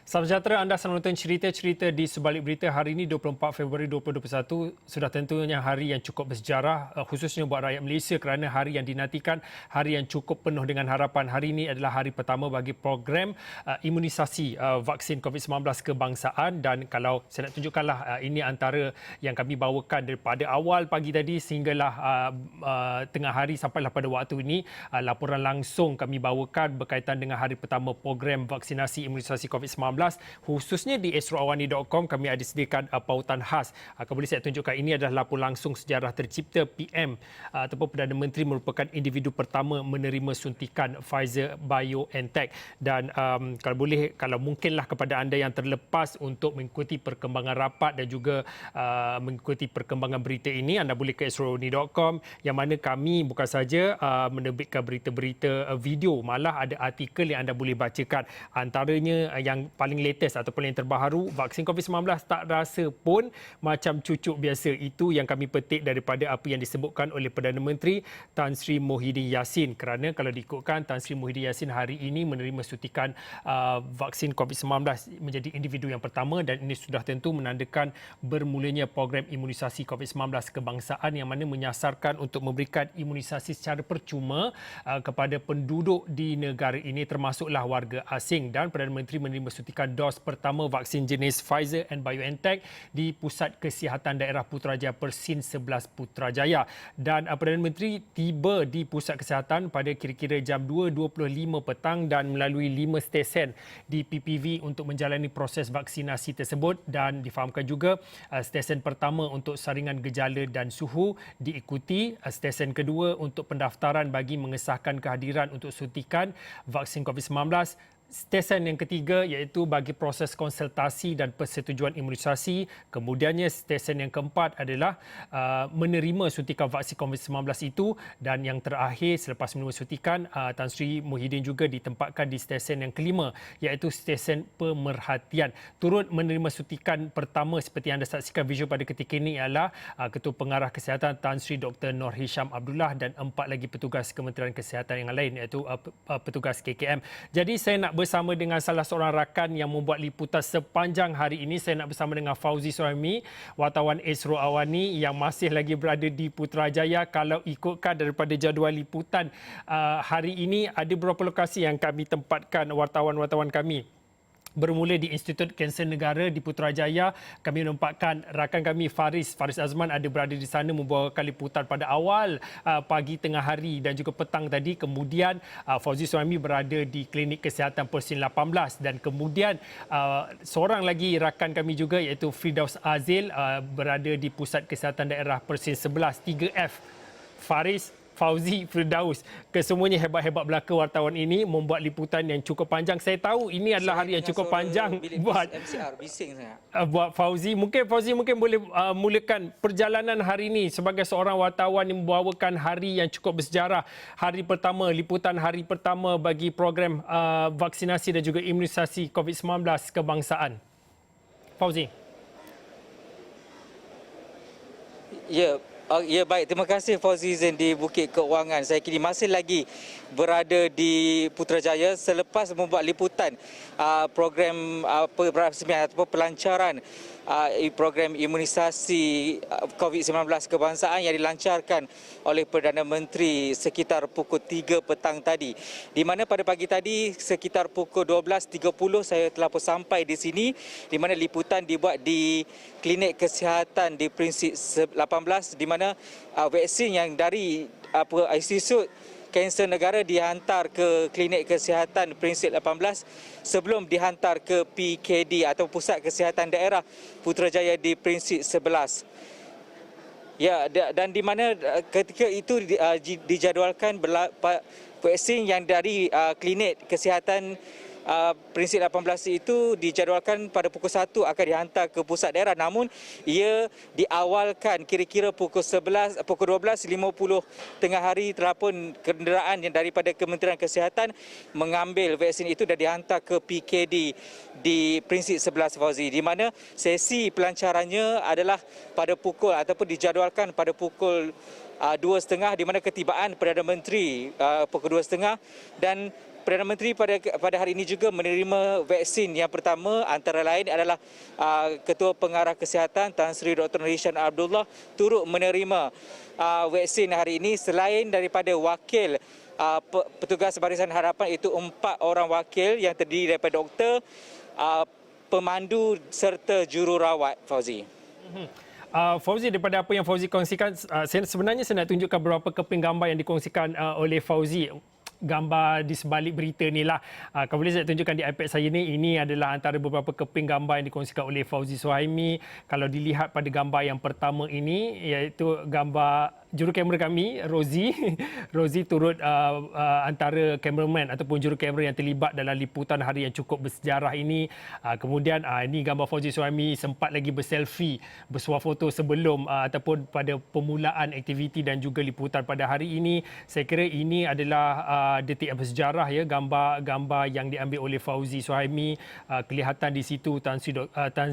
Salam sejahtera, anda sedang menonton cerita-cerita di sebalik berita hari ini 24 Februari 2021. Sudah tentunya hari yang cukup bersejarah khususnya buat rakyat Malaysia kerana hari yang dinantikan, hari yang cukup penuh dengan harapan. Hari ini adalah hari pertama bagi program imunisasi vaksin COVID-19 kebangsaan dan kalau saya nak tunjukkanlah ini antara yang kami bawakan daripada awal pagi tadi sehinggalah tengah hari sampailah pada waktu ini. Laporan langsung kami bawakan berkaitan dengan hari pertama program vaksinasi imunisasi COVID-19. Khususnya di esroawani.com kami ada sediakan pautan khas. Boleh saya tunjukkan ini adalah laporan langsung sejarah tercipta PM ataupun Perdana Menteri merupakan individu pertama menerima suntikan Pfizer BioNTech. Dan kalau mungkinlah kepada anda yang terlepas untuk mengikuti perkembangan rapat dan juga mengikuti perkembangan berita ini, anda boleh ke esroawani.com yang mana kami bukan saja menerbitkan berita-berita video, malah ada artikel yang anda boleh bacakan. Antaranya yang paling latest ataupun yang terbaru, vaksin COVID-19 tak rasa pun macam cucuk biasa. Itu yang kami petik daripada apa yang disebutkan oleh Perdana Menteri Tan Sri Muhyiddin Yassin. Kerana kalau diikutkan, Tan Sri Muhyiddin Yassin hari ini menerima suntikan vaksin COVID-19 menjadi individu yang pertama dan ini sudah tentu menandakan bermulanya program imunisasi COVID-19 kebangsaan yang mana menyasarkan untuk memberikan imunisasi secara percuma kepada penduduk di negara ini termasuklah warga asing. Dan Perdana Menteri menerima suntikan dos pertama vaksin jenis Pfizer and BioNTech di Pusat Kesihatan Daerah Putrajaya Persin 11 Putrajaya. Dan Perdana Menteri tiba di Pusat Kesihatan pada kira-kira jam 2.25 petang dan melalui 5 stesen di PPV untuk menjalani proses vaksinasi tersebut dan difahamkan juga stesen pertama untuk saringan gejala dan suhu diikuti stesen kedua untuk pendaftaran bagi mengesahkan kehadiran untuk suntikan vaksin COVID-19. Stesen yang ketiga iaitu bagi proses konsultasi dan persetujuan imunisasi. Kemudiannya stesen yang keempat adalah menerima suntikan vaksin COVID-19 itu dan yang terakhir selepas menerima suntikan Tan Sri Muhyiddin juga ditempatkan di stesen yang kelima iaitu stesen pemerhatian. Turut menerima suntikan pertama seperti yang anda saksikan visual pada ketika ini ialah Ketua Pengarah Kesihatan Tan Sri Dr. Nur Hisham Abdullah dan 4 lagi petugas Kementerian Kesihatan yang lain iaitu petugas KKM. Jadi saya nak bersama dengan salah seorang rakan yang membuat liputan sepanjang hari ini. Saya nak bersama dengan Fauzi Suhaimi, wartawan Esro Awani yang masih lagi berada di Putrajaya. Kalau ikutkan daripada jadual liputan hari ini, ada beberapa lokasi yang kami tempatkan wartawan-wartawan kami. Bermula di Institut Kanser Negara di Putrajaya, kami menempatkan rakan kami Faris Azman ada berada di sana membawakan liputan pada awal pagi, tengah hari dan juga petang tadi. Kemudian Fauzi Suhaimi berada di Klinik Kesihatan Persin 18 dan kemudian seorang lagi rakan kami juga iaitu Firdaus Azil berada di Pusat Kesihatan Daerah Persin 11 3F. Faris, Fauzi, Firdaus, kesemuanya hebat-hebat belaka wartawan ini membuat liputan yang cukup panjang. Saya tahu ini adalah hari yang cukup panjang buat MCR bising sangat. Buat Fauzi. Fauzi mungkin boleh mulakan perjalanan hari ini sebagai seorang wartawan yang membawakan hari yang cukup bersejarah. Hari pertama, liputan hari pertama bagi program vaksinasi dan juga imunisasi COVID-19 kebangsaan. Fauzi. Ya, baik. Terima kasih Fauzi Zain di Bukit Keuangan. Saya kini masih lagi berada di Putrajaya selepas membuat liputan program perasmian ataupun pelancaran program imunisasi COVID-19 kebangsaan yang dilancarkan oleh Perdana Menteri sekitar pukul 3 petang tadi. Di mana pada pagi tadi sekitar pukul 12.30 saya telah pun sampai di sini di mana liputan dibuat di Klinik Kesihatan di Prinsip 18 di mana vaksin yang dari Institut Kanser Negara dihantar ke Klinik Kesihatan Prinsip 18 sebelum dihantar ke PKD atau Pusat Kesihatan Daerah Putrajaya di Prinsip 11. Ya, dan di mana ketika itu dijadualkan vaksin yang dari Klinik Kesihatan Prinsip 18 itu dijadualkan pada pukul 1 akan dihantar ke pusat daerah, namun ia diawalkan kira-kira pukul 12.50 tengah hari terapun kenderaan yang daripada Kementerian Kesihatan mengambil vaksin itu dan dihantar ke PKD di Prinsip 11 Fauzi, di mana sesi pelancarannya adalah pada pukul ataupun dijadualkan pada pukul 2.30 di mana ketibaan Perdana Menteri pukul 2.30 dan Perdana Menteri pada hari ini juga menerima vaksin yang pertama, antara lain adalah Ketua Pengarah Kesihatan Tan Sri Dr. Nur Hisham Abdullah turut menerima vaksin hari ini selain daripada wakil petugas Barisan Harapan, iaitu 4 orang wakil yang terdiri daripada doktor, pemandu serta jururawat, Fauzi. Fauzi, daripada apa yang Fauzi kongsikan, sebenarnya saya nak tunjukkan beberapa keping gambar yang dikongsikan oleh Fauzi. Gambar di sebalik berita ni lah. Kalau boleh saya tunjukkan di iPad saya ni, ini adalah antara beberapa keping gambar yang dikongsikan oleh Fauzi Suhaimi. Kalau dilihat pada gambar yang pertama ini, iaitu gambar juru kamera kami, Rozi. Rozi turut antara kameraman ataupun juru kamera yang terlibat dalam liputan hari yang cukup bersejarah ini. Kemudian ini gambar Fauzi Suhaimi sempat lagi berselfie, bersuah foto sebelum ataupun pada permulaan aktiviti dan juga liputan pada hari ini. Saya kira ini adalah detik yang bersejarah, ya, gambar-gambar yang diambil oleh Fauzi Suhaimi. Kelihatan di situ Tan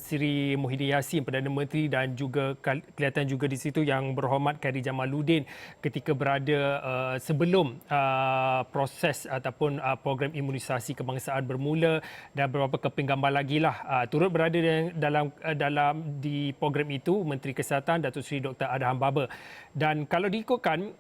Sri Muhyiddin Yassin, Perdana Menteri, dan juga kelihatan juga di situ Yang Berhormat Khairi Jamaluddin ketika berada sebelum proses ataupun program imunisasi kebangsaan bermula, dan beberapa keping gambar lagi lah turut berada dalam di program itu Menteri Kesihatan Datuk Seri Dr. Adham Baba. Dan kalau diikutkan,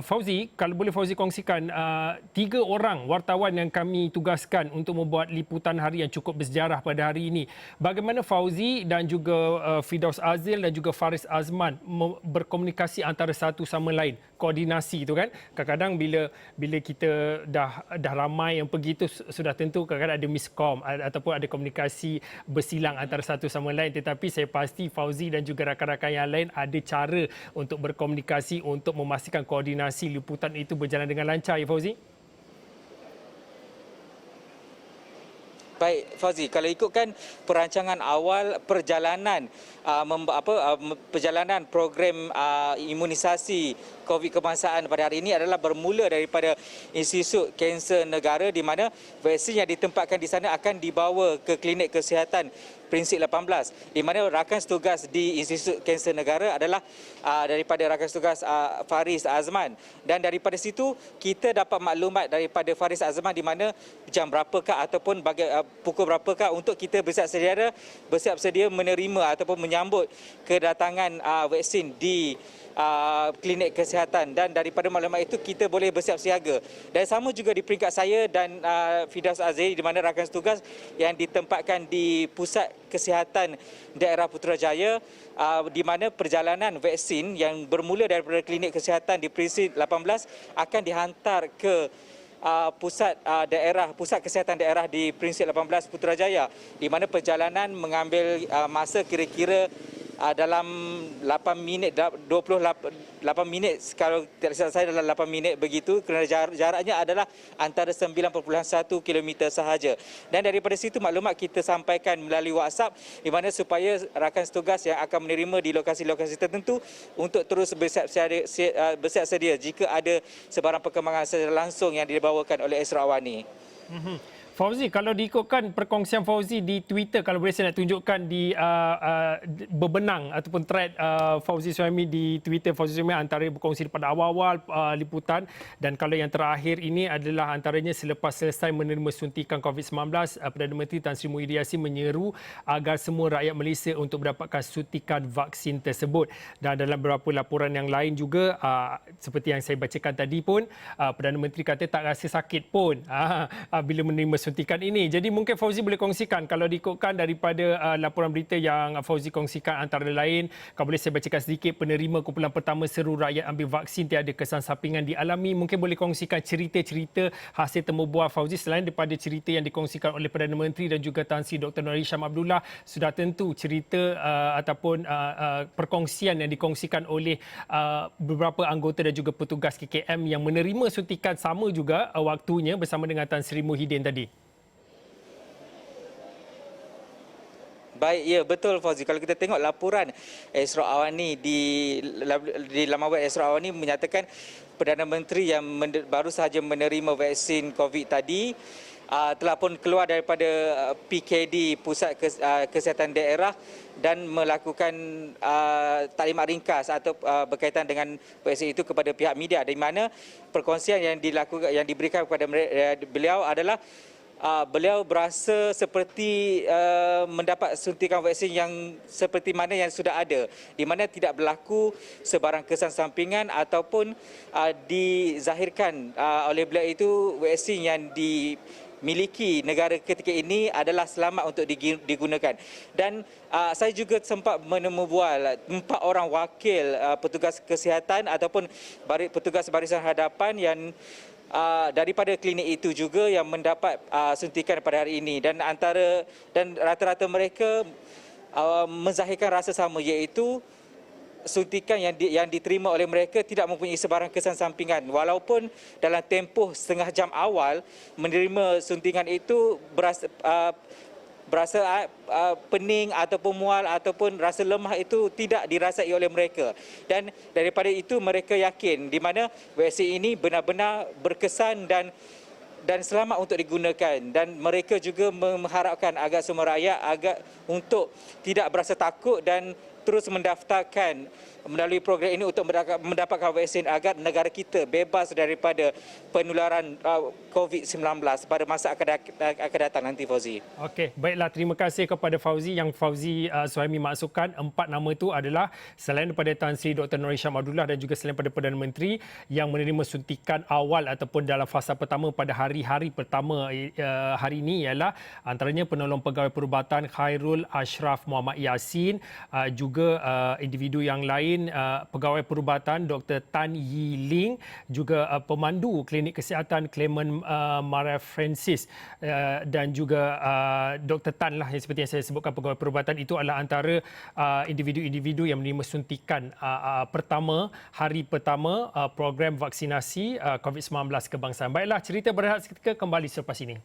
Fauzi, kalau boleh Fauzi kongsikan 3 orang wartawan yang kami tugaskan untuk membuat liputan hari yang cukup bersejarah pada hari ini. Bagaimana Fauzi dan juga Firdaus Azil dan juga Faris Azman berkomunikasi antara satu sama lain, koordinasi itu kan. Kadang-kadang bila kita dah ramai yang pergi tu, sudah tentu kadang-kadang ada miskom ataupun ada komunikasi bersilang antara satu sama lain, tetapi saya pasti Fauzi dan juga rakan-rakan yang lain ada cara untuk berkomunikasi untuk memastikan koordinasi liputan itu berjalan dengan lancar, ya Fauzi? Baik, Fauzi, kalau ikutkan perancangan awal perjalanan perjalanan program imunisasi COVID kebangsaan pada hari ini adalah bermula daripada Institut Kanser Negara, di mana vaksin yang ditempatkan di sana akan dibawa ke klinik kesihatan Prinsip 18, di mana rakan setugas di Institut Kanser Negara adalah daripada rakan setugas Faris Azman, dan daripada situ kita dapat maklumat daripada Faris Azman di mana jam berapakah ataupun pukul berapakah untuk kita bersiap sedia menerima ataupun menyambut kedatangan vaksin di klinik kesihatan, dan daripada maklumat itu kita boleh bersiap siaga. Dan sama juga di peringkat saya dan Firdaus Azil, di mana rakan setugas yang ditempatkan di Pusat Kesihatan Daerah Putrajaya, di mana perjalanan vaksin yang bermula daripada klinik kesihatan di Prinsip 18 akan dihantar ke pusat kesihatan daerah di Prinsip 18 Putrajaya, di mana perjalanan mengambil masa kira-kira dalam 8 minit, 28 minit, kalau tidak silap saya dalam 8 minit begitu, kerana jaraknya adalah antara 9.1 km sahaja. Dan daripada situ maklumat kita sampaikan melalui WhatsApp, di mana supaya rakan setugas yang akan menerima di lokasi-lokasi tertentu untuk terus bersiap sedia jika ada sebarang perkembangan secara langsung yang dibawakan oleh Esra Awani. Fauzi, kalau diikutkan perkongsian Fauzi di Twitter, kalau boleh saya nak tunjukkan di berbenang ataupun thread Fauzi Suhaimi di Twitter. Fauzi Suhaimi antara berkongsi pada awal-awal liputan, dan kalau yang terakhir ini adalah antaranya selepas selesai menerima suntikan COVID-19, Perdana Menteri Tan Sri Muhyiddin Yassin menyeru agar semua rakyat Malaysia untuk mendapatkan suntikan vaksin tersebut. Dan dalam beberapa laporan yang lain juga, seperti yang saya bacakan tadi pun, Perdana Menteri kata tak rasa sakit pun bila menerima suntikan ini. Jadi mungkin Fauzi boleh kongsikan, kalau diikutkan daripada laporan berita yang Fauzi kongsikan, antara lain, kalau boleh saya bacakan sedikit, penerima kumpulan pertama seru rakyat ambil vaksin tiada kesan sampingan dialami. Mungkin boleh kongsikan cerita-cerita hasil temu bual Fauzi selain daripada cerita yang dikongsikan oleh Perdana Menteri dan juga Tan Sri Dr. Nur Hisham Abdullah. Sudah tentu cerita ataupun perkongsian yang dikongsikan oleh beberapa anggota dan juga petugas KKM yang menerima suntikan sama juga waktunya bersama dengan Tan Sri Muhyiddin tadi. Baik, ya betul Fauzi. Kalau kita tengok laporan Esra Awani di laman web Esra Awani menyatakan Perdana Menteri yang baru sahaja menerima vaksin COVID tadi telah pun keluar daripada PKD Pusat Kesihatan Daerah dan melakukan taklimat ringkas atau berkaitan dengan vaksin itu kepada pihak media, di mana perkongsian yang diberikan kepada beliau adalah beliau berasa seperti mendapat suntikan vaksin yang seperti mana yang sudah ada, di mana tidak berlaku sebarang kesan sampingan ataupun dizahirkan oleh beliau itu vaksin yang dimiliki negara ketika ini adalah selamat untuk digunakan. Dan saya juga sempat menemubual 4 orang wakil petugas kesihatan ataupun petugas barisan hadapan yang daripada klinik itu juga yang mendapat suntikan pada hari ini, dan rata-rata mereka menzahirkan rasa sama, iaitu suntikan yang diterima oleh mereka tidak mempunyai sebarang kesan sampingan, walaupun dalam tempoh setengah jam awal menerima suntikan itu berasa pening ataupun mual ataupun rasa lemah itu tidak dirasai oleh mereka. Dan daripada itu mereka yakin di mana vaksin ini benar-benar berkesan dan selamat untuk digunakan, dan mereka juga mengharapkan agar semua rakyat untuk tidak berasa takut dan terus mendaftarkan melalui program ini untuk mendapatkan vaksin agar negara kita bebas daripada penularan COVID-19 pada masa akan datang nanti, Fauzi. Okey, baiklah, terima kasih kepada Fauzi. Yang Fauzi Suhaimi maksudkan 4 nama itu adalah selain daripada Tan Sri Dr. Nur Hisham Abdullah dan juga selain daripada Perdana Menteri yang menerima suntikan awal ataupun dalam fasa pertama pada hari-hari pertama hari ini, ialah antaranya penolong pegawai perubatan Khairul Ashraf Muhammad Yassin, juga individu yang lain pegawai perubatan Dr. Tan Yi Ling, juga pemandu klinik kesihatan Clement Maria Francis, dan juga Dr. Tan lah, yang seperti yang saya sebutkan, pegawai perubatan itu adalah antara individu-individu yang menerima suntikan hari pertama program vaksinasi COVID-19 kebangsaan. Baiklah, cerita berehat seketika kembali selepas ini.